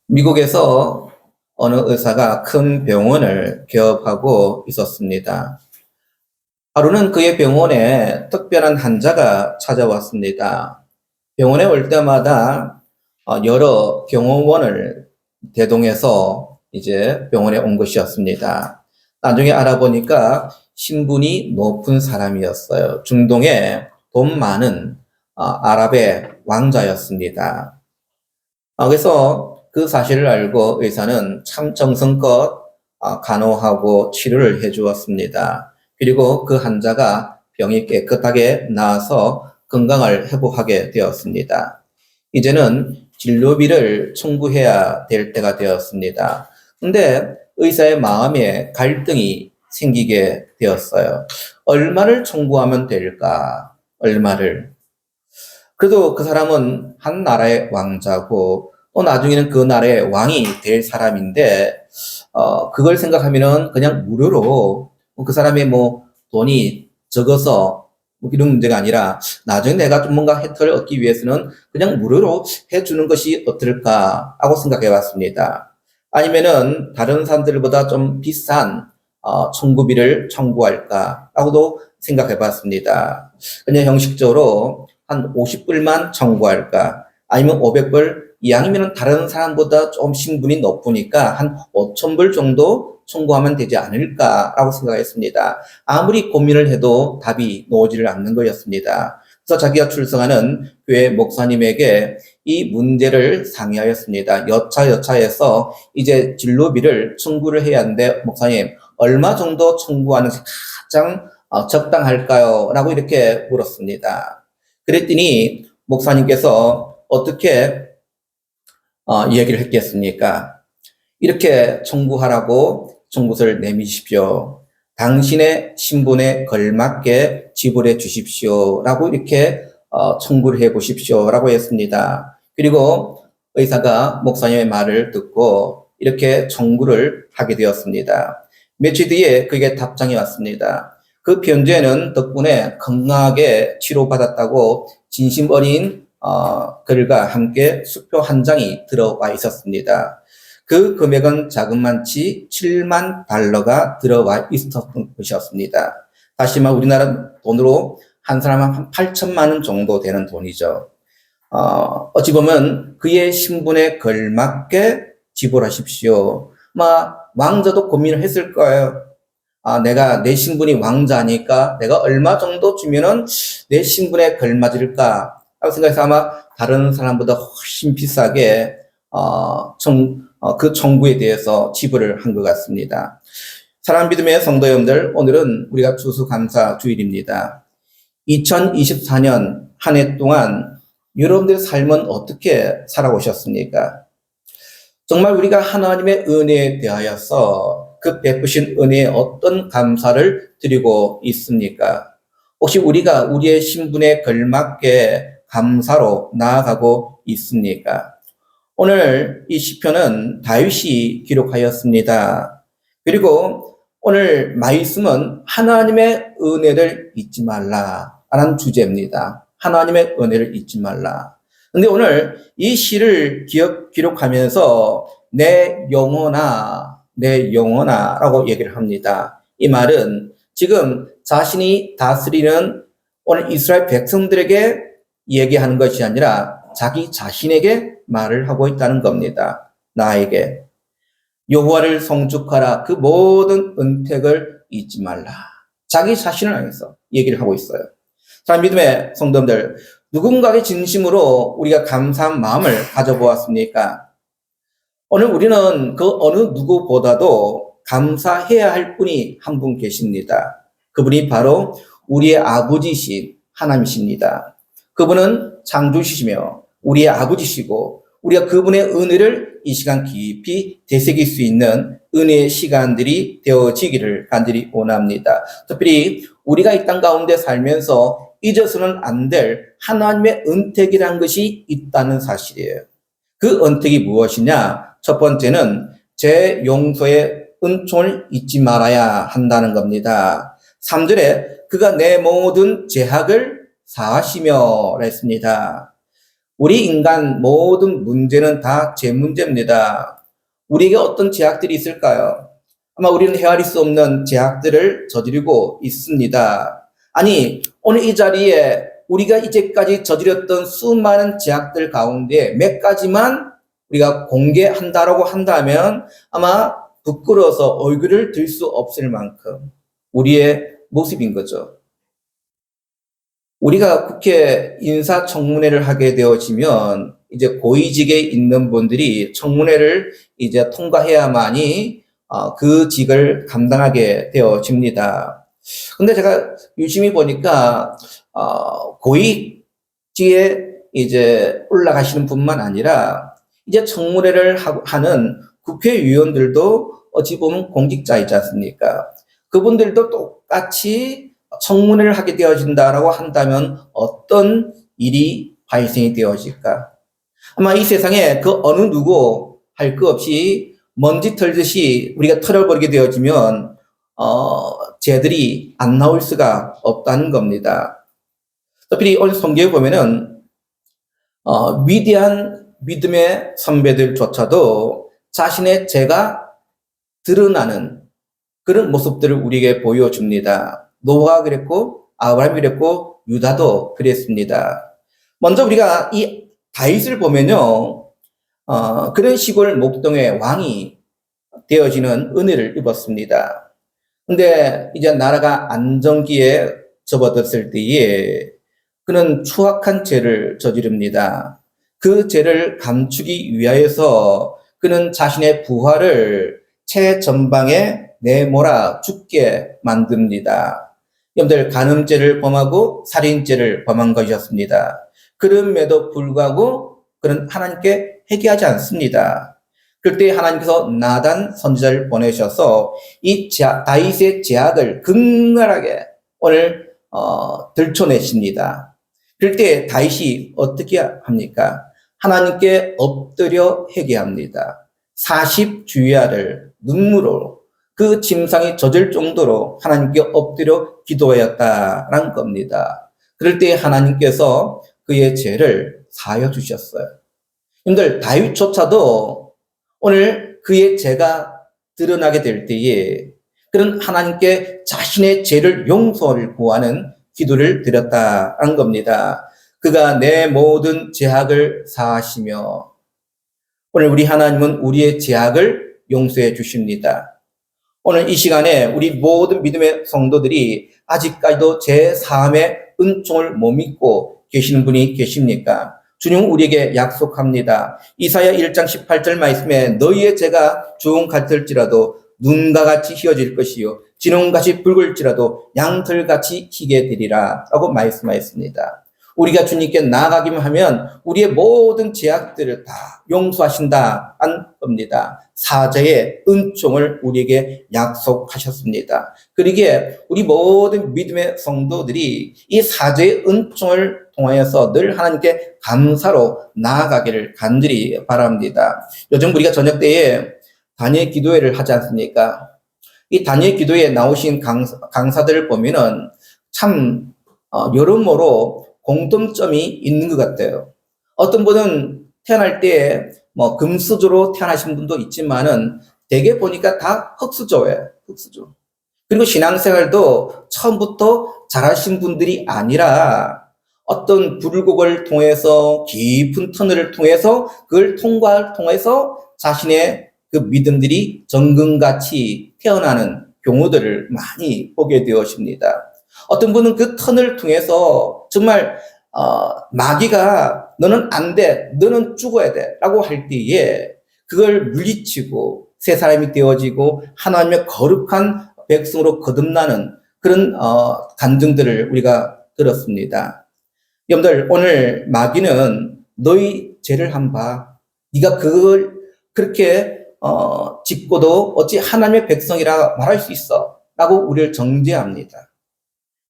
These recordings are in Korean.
미국에서 어느 의사가 큰 병원을 개업하고 있었습니다. 하루는 그의 병원에 특별한 환자가 찾아왔습니다. 병원에 올 때마다 여러 경호원을 대동해서 이제 병원에 온 것이었습니다. 나중에 알아보니까 신분이 높은 사람이었어요. 중동에 돈 많은 아랍의 왕자였습니다. 그래서 그 사실을 알고 의사는 참 정성껏 간호하고 치료를 해 주었습니다. 그리고 그 환자가 병이 깨끗하게 나아서 건강을 회복하게 되었습니다. 이제는 진료비를 청구해야 될 때가 되었습니다. 근데 의사의 마음에 갈등이 생기게 되었어요. 얼마를 청구하면 될까? 얼마를. 그래도 그 사람은 한 나라의 왕자고 또 나중에는 그 나라의 왕이 될 사람인데 그걸 생각하면은 그냥 무료로 그 사람의 뭐 돈이 적어서 뭐 이런 문제가 아니라 나중에 내가 좀 뭔가 혜택을 얻기 위해서는 그냥 무료로 해주는 것이 어떨까 하고 생각해 봤습니다. 아니면은 다른 사람들보다 좀 비싼 청구비를 청구할까 하고도 생각해 봤습니다. 그냥 형식적으로 한 50불만 청구할까? 아니면 500불? 이왕이면 다른 사람보다 좀 신분이 높으니까 한 5,000불 정도 청구하면 되지 않을까라고 생각했습니다. 아무리 고민을 해도 답이 나오지를 않는 거였습니다. 그래서 자기가 출석하는 교회 목사님에게 이 문제를 상의하였습니다. 여차여차해서 이제 진료비를 청구를 해야 하는데 목사님 얼마 정도 청구하는 것이 가장 적당할까요? 라고 이렇게 물었습니다. 그랬더니 목사님께서 어떻게 이야기를 했겠습니까? 이렇게 청구하라고 청구서를 내미십시오. 당신의 신분에 걸맞게 지불해 주십시오. 라고 이렇게 청구를 해 보십시오. 라고 했습니다. 그리고 의사가 목사님의 말을 듣고 이렇게 청구를 하게 되었습니다. 며칠 뒤에 그게 답장이 왔습니다. 그 편지에는 덕분에 건강하게 치료받았다고 진심 어린 글과 함께 수표 한 장이 들어와 있었습니다. 그 금액은 자그만치 7만 달러가 들어와 있었던 것이었습니다. 다시 말해 우리나라 돈으로 한 사람 한 8천만 원 정도 되는 돈이죠. 어찌 보면 그의 신분에 걸맞게 지불하십시오. 왕자도 고민을 했을 거예요. 내가 내 신분이 왕자니까 내가 얼마 정도 주면은 내 신분에 걸맞을까 하고 생각해서 아마 다른 사람보다 훨씬 비싸게 그 청구에 대해서 지불을 한 것 같습니다. 사랑 믿음의 성도 여러분들, 오늘은 우리가 추수감사 주일입니다. 2024년 한 해 동안 여러분들의 삶은 어떻게 살아오셨습니까? 정말 우리가 하나님의 은혜에 대하여서 그 베푸신 은혜에 어떤 감사를 드리고 있습니까? 혹시 우리가 우리의 신분에 걸맞게 감사로 나아가고 있습니까? 오늘 이 시편은 다윗이 기록하였습니다. 그리고 오늘 말씀은 하나님의 은혜를 잊지 말라라는 주제입니다. 하나님의 은혜를 잊지 말라. 근데 오늘 이 시를 기록하면서 내 영혼아 라고 얘기를 합니다. 이 말은 지금 자신이 다스리는 오늘 이스라엘 백성들에게 얘기하는 것이 아니라 자기 자신에게 말을 하고 있다는 겁니다. 나에게. 여호와를 성축하라. 그 모든 은택을 잊지 말라. 자기 자신을 향해서 얘기를 하고 있어요. 자, 믿음의 성도들, 누군가의 진심으로 우리가 감사한 마음을 가져보았습니까? 오늘 우리는 그 어느 누구보다도 감사해야 할 분이 한 분 계십니다. 그분이 바로 우리의 아버지이신 하나님이십니다. 그분은 창조주시며 우리의 아버지시고 우리가 그분의 은혜를 이 시간 깊이 되새길 수 있는 은혜의 시간들이 되어지기를 간절히 원합니다. 특별히 우리가 이 땅 가운데 살면서 잊어서는 안 될 하나님의 은택이라는 것이 있다는 사실이에요. 그 은택이 무엇이냐? 첫 번째는 제 용서의 은총을 잊지 말아야 한다는 겁니다. 3절에 그가 내 모든 죄악을 사하시며 했습니다. 우리 인간 모든 문제는 다 제 문제입니다. 우리에게 어떤 제약들이 있을까요? 아마 우리는 헤아릴 수 없는 제약들을 저지르고 있습니다. 아니, 오늘 이 자리에 우리가 이제까지 저지렸던 수많은 제약들 가운데 몇 가지만 우리가 공개한다라고 한다면 아마 부끄러워서 얼굴을 들 수 없을 만큼 우리의 모습인 거죠. 우리가 국회 인사청문회를 하게 되어지면 이제 고위직에 있는 분들이 청문회를 이제 통과해야만이 그 직을 감당하게 되어집니다. 근데 제가 유심히 보니까 고위직에 이제 올라가시는 분만 아니라 이제 청문회를 하는 국회의원들도 어찌 보면 공직자이지 않습니까? 그분들도 똑같이 청문회를 하게 되어진다라고 한다면 어떤 일이 발생이 되어질까? 아마 이 세상에 그 어느 누구 할 것 없이 먼지 털듯이 우리가 털어버리게 되어지면 쟤들이 안 나올 수가 없다는 겁니다. 특히 오늘 성경에 보면은 위대한 믿음의 선배들조차도 자신의 죄가 드러나는 그런 모습들을 우리에게 보여줍니다. 노아가 그랬고 아브라함이 그랬고 유다도 그랬습니다. 먼저 우리가 이 다윗을 보면요, 그런 시골 목동의 왕이 되어지는 은혜를 입었습니다. 근데 이제 나라가 안정기에 접어들었을 때에 그는 추악한 죄를 저지릅니다. 그 죄를 감추기 위하여서 그는 자신의 부하를 최전방에 내몰아 죽게 만듭니다. 여러분들 간음죄를 범하고 살인죄를 범한 것이었습니다. 그럼에도 불구하고 그는 하나님께 회개하지 않습니다. 그때 하나님께서 나단 선지자를 보내셔서 이 다윗의 죄악을 극렬하게 오늘 들춰내십니다. 그럴 때 다윗이 어떻게 합니까? 하나님께 엎드려 회개합니다. 40주야를 눈물로 그 짐상이 젖을 정도로 하나님께 엎드려 기도하였다라는 겁니다. 그럴 때 하나님께서 그의 죄를 사하여 주셨어요. 여러분들 다윗조차도 오늘 그의 죄가 드러나게 될 때에 그런 하나님께 자신의 죄를 용서를 구하는 기도를 드렸다는 겁니다. 그가 내 모든 죄악을 사하시며 오늘 우리 하나님은 우리의 죄악을 용서해 주십니다. 오늘 이 시간에 우리 모든 믿음의 성도들이 아직까지도 제 사함의 은총을 못 믿고 계시는 분이 계십니까? 주님은 우리에게 약속합니다. 이사야 1장 18절 말씀에 너희의 죄가 주홍 같을지라도 눈과 같이 희어질 것이요 진홍같이 붉을지라도 양털같이 희게 되리라 라고 말씀하였습니다. 우리가 주님께 나아가기만 하면 우리의 모든 죄악들을 다 용서하신다는 겁니다. 사죄의 은총을 우리에게 약속하셨습니다. 그러기에 우리 모든 믿음의 성도들이 이 사죄의 은총을 통하여서 늘 하나님께 감사로 나아가기를 간절히 바랍니다. 요즘 우리가 저녁 때에 다니엘 기도회를 하지 않습니까? 이 다니엘 기도회에 나오신 강사들을 보면은 참 여러모로 공통점이 있는 것 같아요. 어떤 분은 태어날 때 금수저로 태어나신 분도 있지만은 대개 보니까 다 흙수저예요. 흙수저. 그리고 신앙생활도 처음부터 잘하신 분들이 아니라 어떤 굴곡을 통해서 깊은 터널을 통해서 그걸 통해서 자신의 그 믿음들이 정금같이 태어나는 경우들을 많이 보게 되어집니다. 어떤 분은 그 터널을 통해서 정말 마귀가 너는 안 돼, 너는 죽어야 돼 라고 할 때에 그걸 물리치고 새 사람이 되어지고 하나님의 거룩한 백성으로 거듭나는 그런 간증들을 우리가 들었습니다. 여러분들 오늘 마귀는 너희 죄를 한번 봐. 네가 그걸 그렇게 짓고도 어찌 하나님의 백성이라 말할 수 있어 라고 우리를 정죄합니다.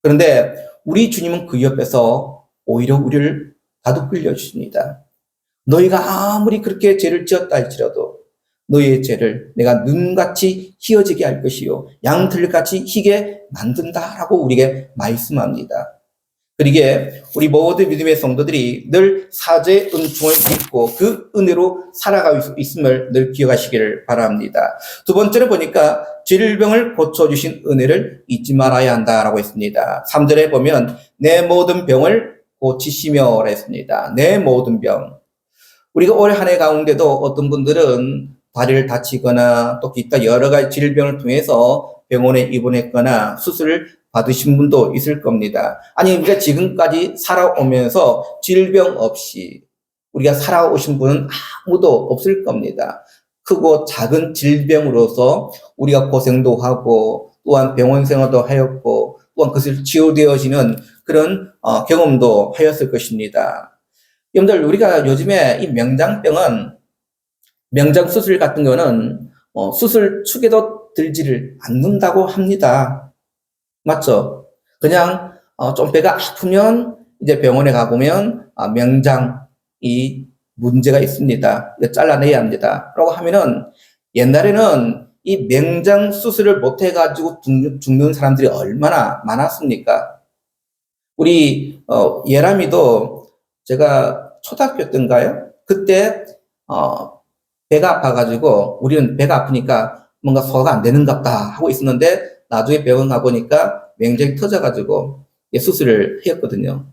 그런데 우리 주님은 그 옆에서 오히려 우리를 다독 끌려주십니다. 너희가 아무리 그렇게 죄를 지었다 할지라도 너희의 죄를 내가 눈같이 희어지게 할 것이요 양털같이 희게 만든다라고 우리에게 말씀합니다. 그러기에 우리 모든 믿음의 성도들이 늘 사죄의 은총을 믿고 그 은혜로 살아가고 있음을 늘 기억하시기를 바랍니다. 두 번째로 보니까 질병을 고쳐주신 은혜를 잊지 말아야 한다라고 했습니다. 3절에 보면 내 모든 병을 고치시며라 했습니다. 내 모든 병. 우리가 올 한 해 가운데도 어떤 분들은 다리를 다치거나 또 기타 여러 가지 질병을 통해서 병원에 입원했거나 수술을 받으신 분도 있을 겁니다. 아니, 우리가 지금까지 살아오면서 질병 없이 우리가 살아오신 분은 아무도 없을 겁니다. 크고 작은 질병으로서 우리가 고생도 하고 또한 병원 생활도 하였고 또한 그것을 치유되어지는 그런 경험도 하였을 것입니다. 여러분들, 우리가 요즘에 이 명장병은 명장 수술 같은 거는 수술 축에도 들지를 않는다고 합니다. 맞죠? 그냥 좀 배가 아프면 이제 병원에 가보면 명장이 문제가 있습니다. 이거 잘라내야 합니다. 라고 하면은 옛날에는 이 명장 수술을 못 해가지고 죽는 사람들이 얼마나 많았습니까? 우리 예람이도 제가 초등학교 때인가요? 그때 배가 아파가지고 우리는 배가 아프니까 뭔가 소화가 안 되는갑다 하고 있었는데 나중에 병원 가보니까 명장이 터져가지고 수술을 했거든요.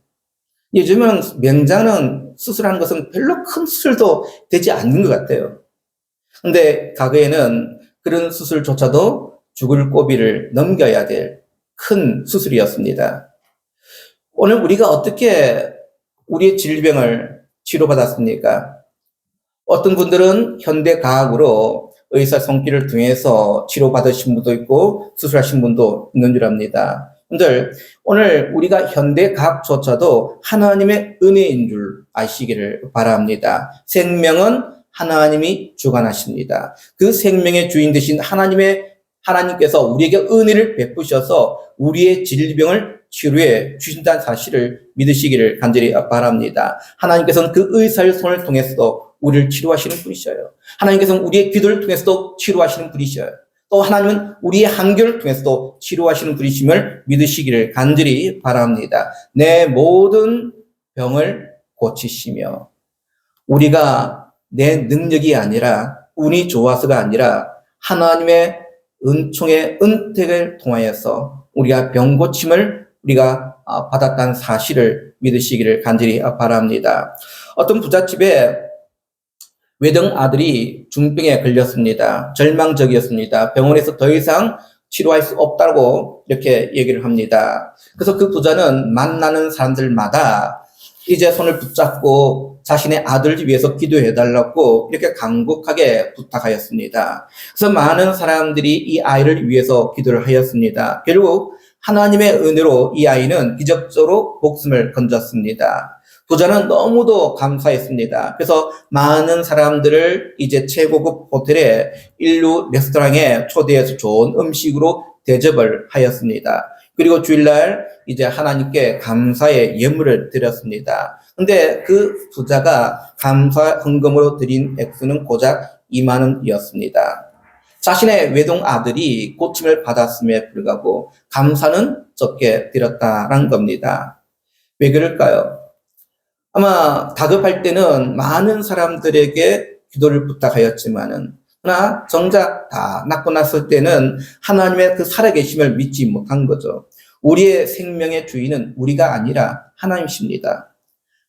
요즘은 명장은 수술하는 것은 별로 큰 수술도 되지 않는 것 같아요. 근데 과거에는 그런 수술조차도 죽을 고비를 넘겨야 될 큰 수술이었습니다. 오늘 우리가 어떻게 우리의 질병을 치료받았습니까? 어떤 분들은 현대과학으로 의사 손길을 통해서 치료받으신 분도 있고 수술하신 분도 있는 줄 압니다. 여러분들, 오늘 우리가 현대과학조차도 하나님의 은혜인 줄 아시기를 바랍니다. 생명은 하나님이 주관하십니다. 그 생명의 주인 되신 하나님께서 우리에게 은혜를 베푸셔서 우리의 질병을 치료해 주신다는 사실을 믿으시기를 간절히 바랍니다. 하나님께서는 그 의사의 손을 통해서도 우리를 치료하시는 분이셔요. 하나님께서는 우리의 기도를 통해서도 치료하시는 분이셔요. 또 하나님은 우리의 한결을 통해서도 치료하시는 분이심을 믿으시기를 간절히 바랍니다. 내 모든 병을 고치시며 우리가 내 능력이 아니라 운이 좋아서가 아니라 하나님의 은총의 은택을 통하여서 우리가 병 고침을 우리가 받았다는 사실을 믿으시기를 간절히 바랍니다. 어떤 부잣집에 외동 아들이 중병에 걸렸습니다. 절망적이었습니다. 병원에서 더 이상 치료할 수 없다고 이렇게 얘기를 합니다. 그래서 그 부자는 만나는 사람들마다 이제 손을 붙잡고 자신의 아들을 위해서 기도해달라고 이렇게 간곡하게 부탁하였습니다. 그래서 많은 사람들이 이 아이를 위해서 기도를 하였습니다. 결국 하나님의 은혜로 이 아이는 기적적으로 목숨을 건졌습니다. 부자는 너무도 감사했습니다. 그래서 많은 사람들을 이제 최고급 호텔에 인류 레스토랑에 초대해서 좋은 음식으로 대접을 하였습니다. 그리고 주일날 이제 하나님께 감사의 예물을 드렸습니다. 근데 그 부자가 감사 헌금으로 드린 액수는 고작 2만 원이었습니다. 자신의 외동 아들이 고침을 받았음에 불구하고 감사는 적게 드렸다는 겁니다. 왜 그럴까요? 아마 다급할 때는 많은 사람들에게 기도를 부탁하였지만은 그러나 정작 다 낫고 났을 때는 하나님의 그 살아계심을 믿지 못한 거죠. 우리의 생명의 주인은 우리가 아니라 하나님이십니다.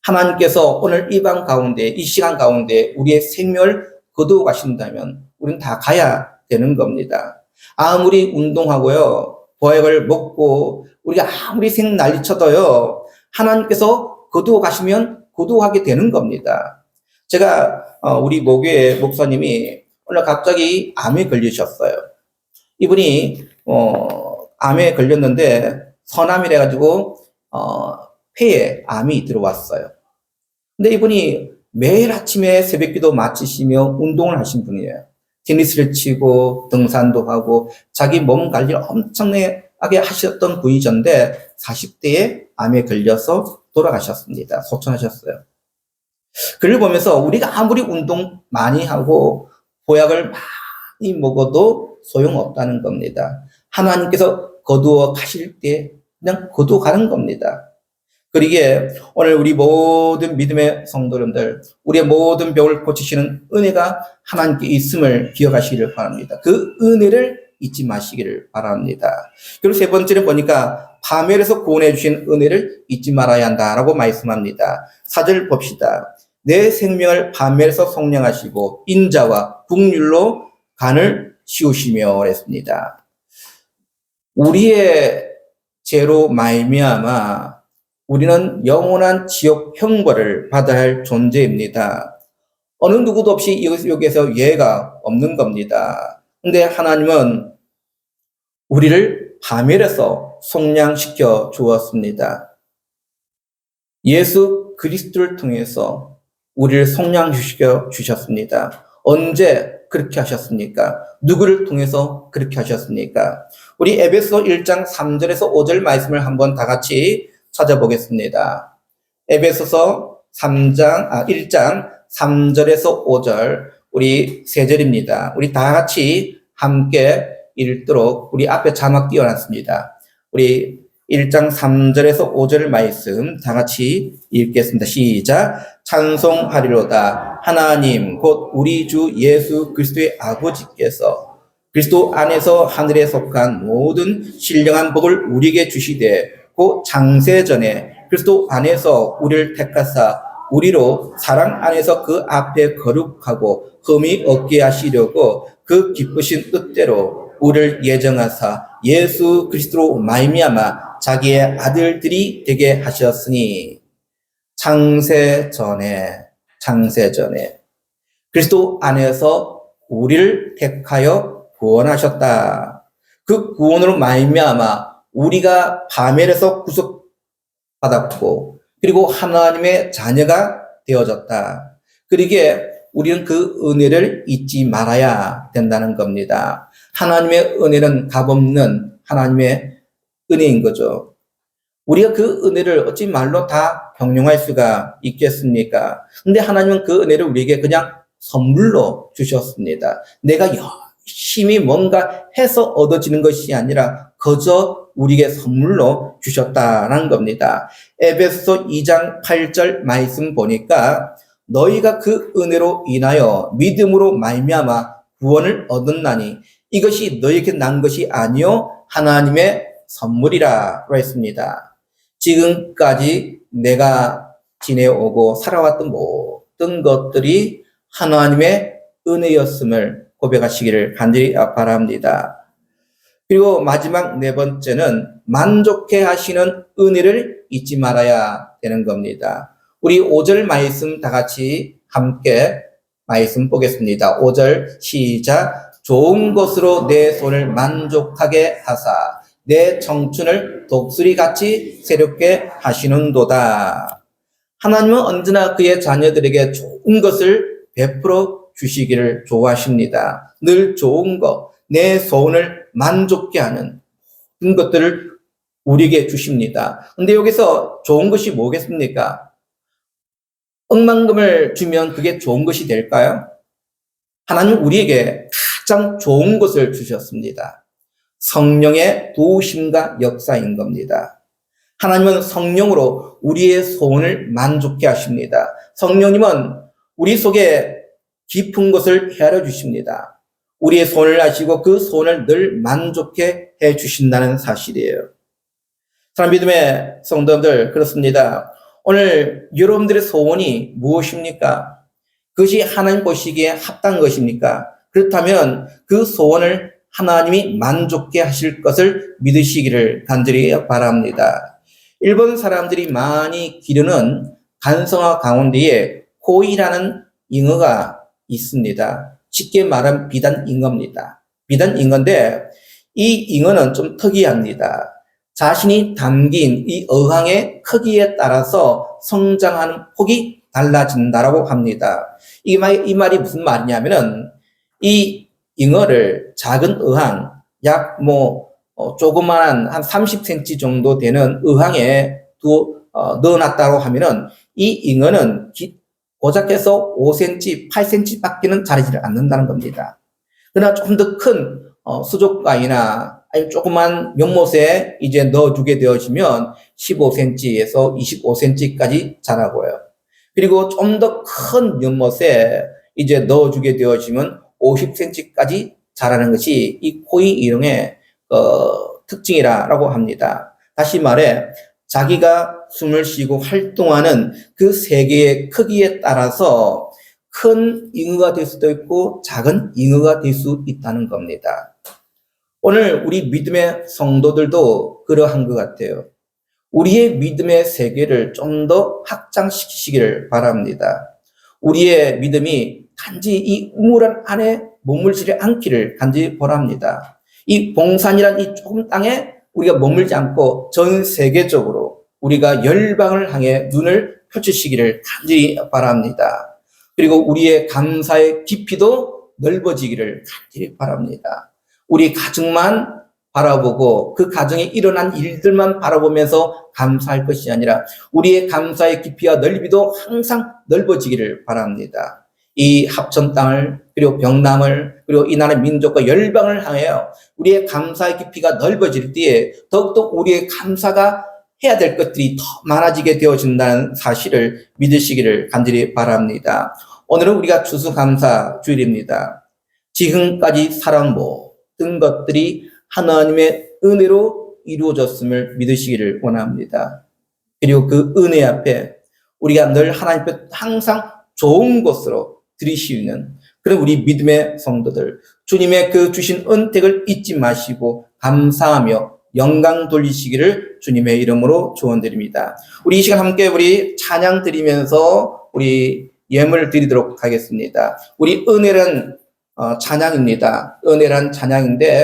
하나님께서 오늘 이 방 가운데, 이 시간 가운데 우리의 생명을 거두어 가신다면 우리는 다 가야 되는 겁니다. 아무리 운동하고요, 보약을 먹고 우리가 아무리 생난리 쳐도요, 하나님께서 거두어 가시면 거두어가게 되는 겁니다. 제가 우리 모교의 목사님이 오늘 갑자기 암에 걸리셨어요. 이분이 암에 걸렸는데 선암이래 가지고 폐에 암이 들어왔어요. 근데 이분이 매일 아침에 새벽기도 마치시며 운동을 하신 분이에요. 테니스를 치고 등산도 하고 자기 몸 관리를 엄청나게 하셨던 분이셨는데 40대에 암에 걸려서 돌아가셨습니다. 소천하셨어요. 그를 보면서 우리가 아무리 운동 많이 하고 보약을 많이 먹어도 소용없다는 겁니다. 하나님께서 거두어 가실 때 그냥 거두어 가는 겁니다. 그러기에 오늘 우리 모든 믿음의 성도님들, 우리의 모든 병을 고치시는 은혜가 하나님께 있음을 기억하시기를 바랍니다. 그 은혜를 잊지 마시기를 바랍니다. 그리고 세 번째는 보니까 파멸에서 구원해 주신 은혜를 잊지 말아야 한다라고 말씀합니다. 4절 봅시다. 내 생명을 파멸에서 속량하시고 인자와 국률로 간을 씌우시며 그랬습니다. 우리의 죄로 말미암아 우리는 영원한 지옥 형벌을 받아야 할 존재입니다. 어느 누구도 없이 여기에서 예가 없는 겁니다. 근데 하나님은 우리를 파멸해서 속량시켜 주었습니다. 예수 그리스도를 통해서 우리를 속량시켜 주셨습니다. 언제 그렇게 하셨습니까? 누구를 통해서 그렇게 하셨습니까? 우리 에베소 1장 3절에서 5절 말씀을 한번 다 같이 찾아보겠습니다. 에베소서 1장 3절에서 5절 우리 세 절입니다. 우리 다 같이 함께 읽도록 우리 앞에 자막 띄워놨습니다. 우리 1장 3절에서 5절 말씀 다 같이 읽겠습니다. 시작. 찬송하리로다. 하나님 곧 우리 주 예수 그리스도의 아버지께서 그리스도 안에서 하늘에 속한 모든 신령한 복을 우리에게 주시되 그 창세전에 그리스도 안에서 우리를 택하사 우리로 사랑 안에서 그 앞에 거룩하고 흠이 없게 하시려고 그 기쁘신 뜻대로 우리를 예정하사 예수 그리스도로 말미암아 자기의 아들들이 되게 하셨으니 창세전에 그리스도 안에서 우리를 택하여 구원하셨다. 그 구원으로 말미암아 우리가 파멸에서 구속받았고 그리고 하나님의 자녀가 되어졌다. 그러기에 우리는 그 은혜를 잊지 말아야 된다는 겁니다. 하나님의 은혜는 값없는 하나님의 은혜인 거죠. 우리가 그 은혜를 어찌 말로 다 형용할 수가 있겠습니까? 근데 하나님은 그 은혜를 우리에게 그냥 선물로 주셨습니다. 내가 열심히 뭔가 해서 얻어지는 것이 아니라 거저 우리에게 선물로 주셨다는 겁니다. 에베소 2장 8절 말씀 보니까 너희가 그 은혜로 인하여 믿음으로 말미암아 구원을 얻었나니 이것이 너희에게 난 것이 아니요 하나님의 선물이라고 했습니다. 지금까지 내가 지내오고 살아왔던 모든 것들이 하나님의 은혜였음을 고백하시기를 간절히 바랍니다. 그리고 마지막 네 번째는 만족해 하시는 은혜를 잊지 말아야 되는 겁니다. 우리 5절 말씀 다 같이 함께 말씀 보겠습니다. 5절 시작. 좋은 것으로 내 손을 만족하게 하사 내 청춘을 독수리같이 새롭게 하시는도다. 하나님은 언제나 그의 자녀들에게 좋은 것을 베풀어 주시기를 좋아하십니다. 늘 좋은 것, 내 소원을 만족케 하는 그런 것들을 우리에게 주십니다. 근데 여기서 좋은 것이 뭐겠습니까? 억만금을 주면 그게 좋은 것이 될까요? 하나님은 우리에게 가장 좋은 것을 주셨습니다. 성령의 도우심과 역사인 겁니다. 하나님은 성령으로 우리의 소원을 만족케 하십니다. 성령님은 우리 속에 깊은 것을 헤아려 주십니다. 우리의 소원을 아시고 그 소원을 늘 만족해 해 주신다는 사실이에요. 사랑 믿음의 성도들 그렇습니다. 오늘 여러분들의 소원이 무엇입니까? 그것이 하나님 보시기에 합당한 것입니까? 그렇다면 그 소원을 하나님이 만족해 하실 것을 믿으시기를 간절히 바랍니다. 일본 사람들이 많이 기르는 간성화 가운데에 코이라는 잉어가 있습니다. 쉽게 말하면 비단잉어입니다. 비단잉어인데 이 잉어는 좀 특이합니다. 자신이 담긴 이 어항의 크기에 따라서 성장하는 폭이 달라진다라고 합니다. 이 말이 무슨 말이냐면은 이 잉어를 작은 어항 약 조그만한 한 30cm 정도 되는 어항에 넣어놨다고 하면은 이 잉어는 고작해서 5cm, 8cm 밖에는 자라지를 않는다는 겁니다. 그러나 조금 더 큰 수족관이나 아니 조그만 연못에 이제 넣어두게 되어지면 15cm에서 25cm까지 자라고요. 그리고 좀 더 큰 연못에 이제 넣어주게 되어지면 50cm까지 자라는 것이 이 코이 일용의 특징이라고 합니다. 다시 말해 자기가 숨을 쉬고 활동하는 그 세계의 크기에 따라서 큰 잉어가 될 수도 있고 작은 잉어가 될 수 있다는 겁니다. 오늘 우리 믿음의 성도들도 그러한 것 같아요. 우리의 믿음의 세계를 좀 더 확장시키시기를 바랍니다. 우리의 믿음이 단지 이 우물 안에 머물지 않기를 간절히 바랍니다. 이 봉산이란 이 좁은 땅에 우리가 머물지 않고 전 세계적으로 우리가 열방을 향해 눈을 펼치시기를 간절히 바랍니다. 그리고 우리의 감사의 깊이도 넓어지기를 간절히 바랍니다. 우리 가정만 바라보고 그 가정에 일어난 일들만 바라보면서 감사할 것이 아니라 우리의 감사의 깊이와 넓이도 항상 넓어지기를 바랍니다. 이 합천 땅을 그리고 병남을 그리고 이 나라의 민족과 열방을 향하여 우리의 감사의 깊이가 넓어질 때에 더욱더 우리의 감사가 해야 될 것들이 더 많아지게 되어진다는 사실을 믿으시기를 간절히 바랍니다. 오늘은 우리가 추수감사 주일입니다. 지금까지 살아온 모든 것들이 하나님의 은혜로 이루어졌음을 믿으시기를 원합니다. 그리고 그 은혜 앞에 우리가 늘 하나님 앞에 항상 좋은 것으로 드리시는 그런 우리 믿음의 성도들, 주님의 그 주신 은택을 잊지 마시고 감사하며 영광 돌리시기를 주님의 이름으로 축원드립니다. 우리 이 시간 함께 우리 찬양 드리면서 우리 예물을 드리도록 하겠습니다. 우리 은혜란 찬양입니다. 은혜란 찬양인데